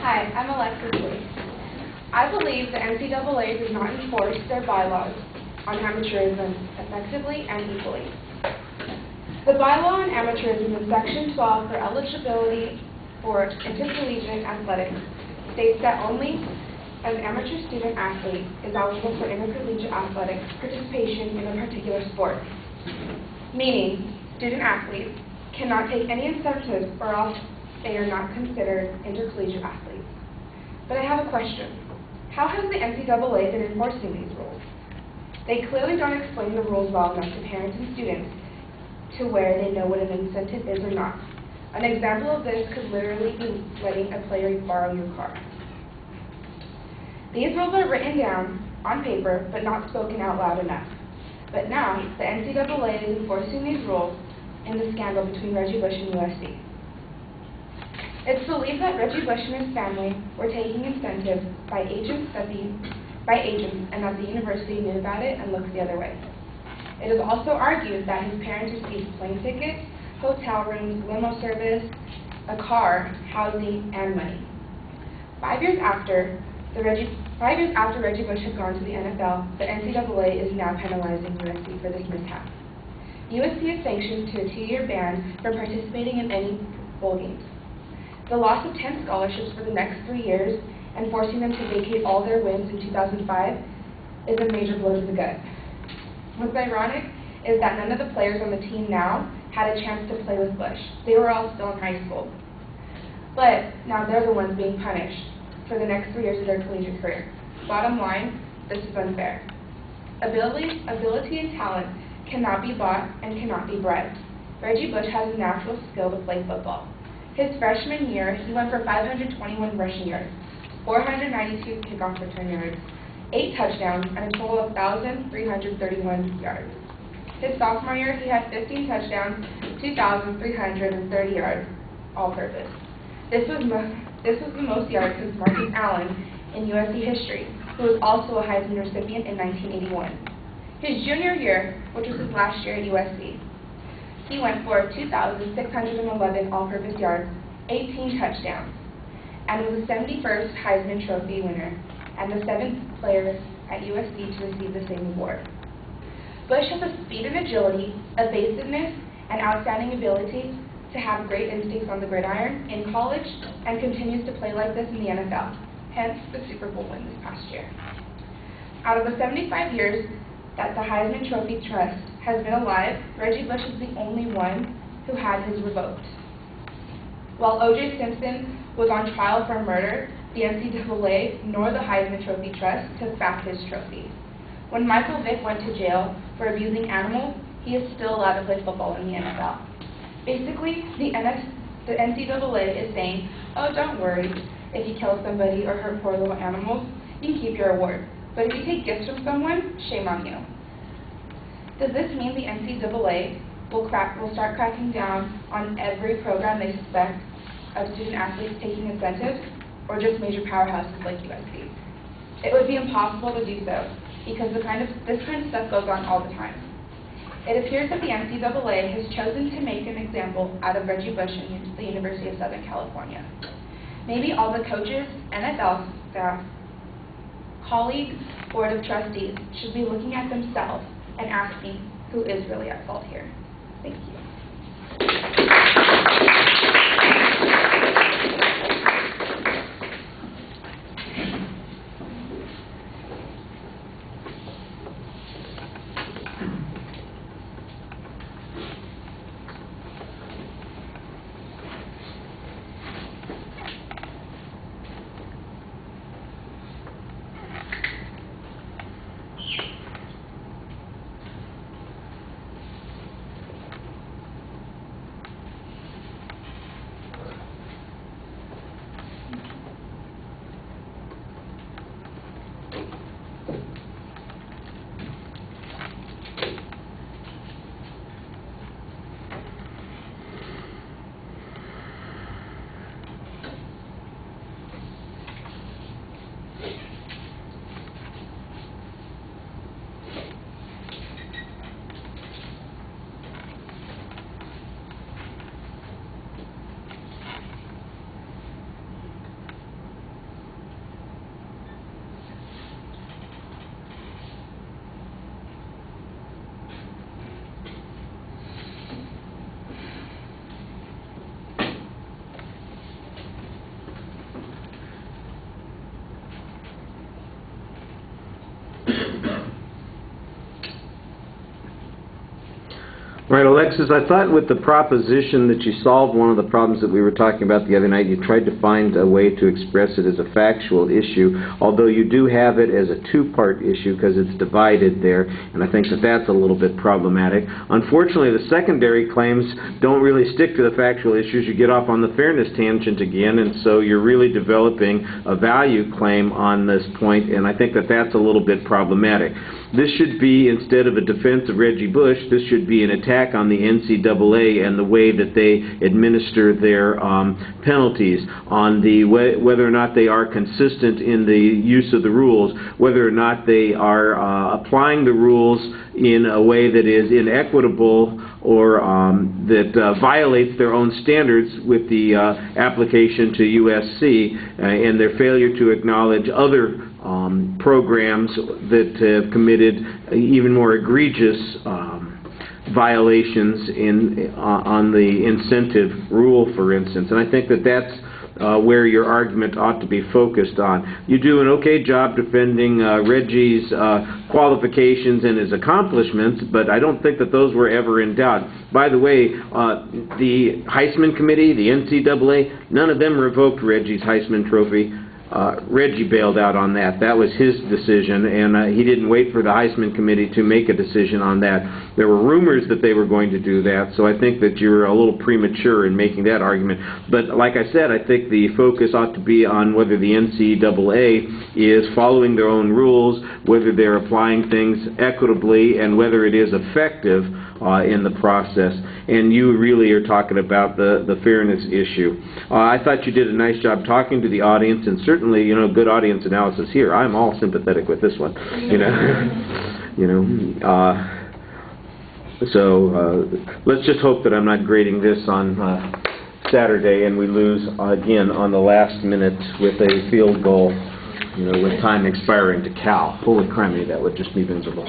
Hi, I'm Alexis COF. I believe the NCAA does not enforce their bylaws on amateurism effectively and equally. The bylaw on amateurism in Section 12 for eligibility for intercollegiate athletics states that only an amateur student athlete is eligible for intercollegiate athletics participation in a particular sport, meaning student athletes cannot take any incentives or else they are not considered intercollegiate athletes. But I have a question. How has the NCAA been enforcing these rules? They clearly don't explain the rules well enough to parents and students to where they know what an incentive is or not. An example of this could literally be letting a player borrow your car. These rules are written down on paper but not spoken out loud enough. But now, the NCAA is enforcing these rules in the scandal between Reggie Bush and USC. It's believed that Reggie Bush and his family were taking incentives by agents and that the university knew about it and looked the other way. It is also argued that his parents received plane tickets, hotel rooms, limo service, a car, housing, and money. 5 years after Reggie Bush had gone to the NFL, the NCAA is now penalizing USC for this mishap. USC is sanctioned to a 2-year ban from participating in any bowl games. The loss of 10 scholarships for the next 3 years and forcing them to vacate all their wins in 2005 is a major blow to the gut. What's ironic is that none of the players on the team now had a chance to play with Bush. They were all still in high school. But now they're the ones being punished for the next 3 years of their collegiate career. Bottom line, this is unfair. Ability and talent cannot be bought and cannot be bred. Reggie Bush has a natural skill to play football. His freshman year, he went for 521 rushing yards, 492 kickoff return yards, 8 touchdowns, and a total of 1,331 yards. His sophomore year, he had 15 touchdowns, 2,330 yards, all-purpose. This was the most yards since Marcus Allen in USC history, who was also a Heisman recipient in 1981. His junior year, which was his last year at USC, he went for 2,611 all-purpose yards, 18 touchdowns, and was the 71st Heisman Trophy winner and the 7th player at USC to receive the same award. Bush has the speed and agility, evasiveness, and outstanding ability to have great instincts on the gridiron in college and continues to play like this in the NFL, hence the Super Bowl win this past year. Out of the 75 years that the Heisman Trophy Trust has been alive, Reggie Bush is the only one who had his revoked. While O.J. Simpson was on trial for murder, the NCAA nor the Heisman Trophy Trust took back his trophy. When Michael Vick went to jail for abusing animals, he is still allowed to play football in the NFL. Basically, the NCAA is saying, oh, don't worry, if you kill somebody or hurt poor little animals, you can keep your award. But if you take gifts from someone, shame on you. Does this mean the NCAA will start cracking down on every program they suspect of student athletes taking incentives, or just major powerhouses like USC? It would be impossible to do so, because this kind of stuff goes on all the time. It appears that the NCAA has chosen to make an example out of Reggie Bush and the University of Southern California. Maybe all the coaches, NFL staff, colleagues, board of trustees should be looking at themselves and asking who is really at fault here. Thank you. Right, Alexis, I thought with the proposition that you solved one of the problems that we were talking about the other night. You tried to find a way to express it as a factual issue, although you do have it as a two-part issue because it's divided there, and I think that that's a little bit problematic. Unfortunately, the secondary claims don't really stick to the factual issues. You get off on the fairness tangent again, and so you're really developing a value claim on this point, and I think that that's a little bit problematic. This should be, instead of a defense of Reggie Bush, this should be an attack on the NCAA and the way that they administer their penalties, on the whether or not they are consistent in the use of the rules, whether or not they are applying the rules in a way that is inequitable or that violates their own standards with the application to USC and their failure to acknowledge other programs that have committed even more egregious violations on the incentive rule, for instance. And I think that that's where your argument ought to be focused on. You do an okay job defending Reggie's qualifications and his accomplishments, but I don't think that those were ever in doubt. By the way, the Heisman Committee, the NCAA, none of them revoked Reggie's Heisman Trophy. Reggie bailed out on that. That was his decision, and he didn't wait for the Heisman Committee to make a decision on that. There were rumors that they were going to do that, so I think that you're a little premature in making that argument. But like I said, I think the focus ought to be on whether the NCAA is following their own rules, whether they're applying things equitably, and whether it is effective in the process. And you really are talking about the fairness issue. I thought you did a nice job talking to the audience, and certainly, you know, good audience analysis here. I'm all sympathetic with this one, you know. So let's just hope that I'm not grading this on Saturday and we lose again on the last minute with a field goal, you know, with time expiring to Cal. Holy criminy, that would just be miserable.